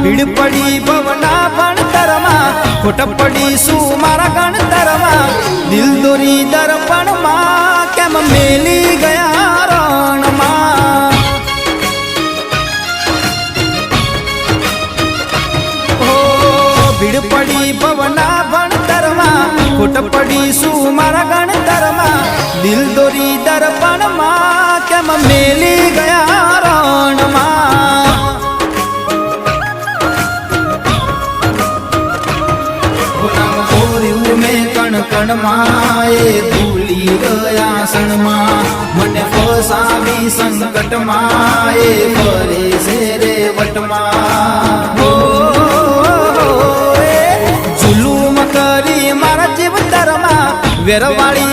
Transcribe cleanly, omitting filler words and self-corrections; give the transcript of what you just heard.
ભીડ પડી ભવના ભણતરમાં ખોટ પડી શું મારા ગણતરમાં દિલ દોરી દર્પણમાં કેમ મેલી ગયા રણમાં ભીડ પડી ભવના ભણતરમાં ખોટ પડી શું મારા ગણતરમાં દિલ દોરી દર્પણમાં કેમ મેલી ગયા રણમાં કણમાં એ ભૂલી ગયા સણમાં મને ફસાવી સંકટમાં એ ફરે છે રે વટમાં જુલુમ કરી મારા જીવતરમાં વેરવાળી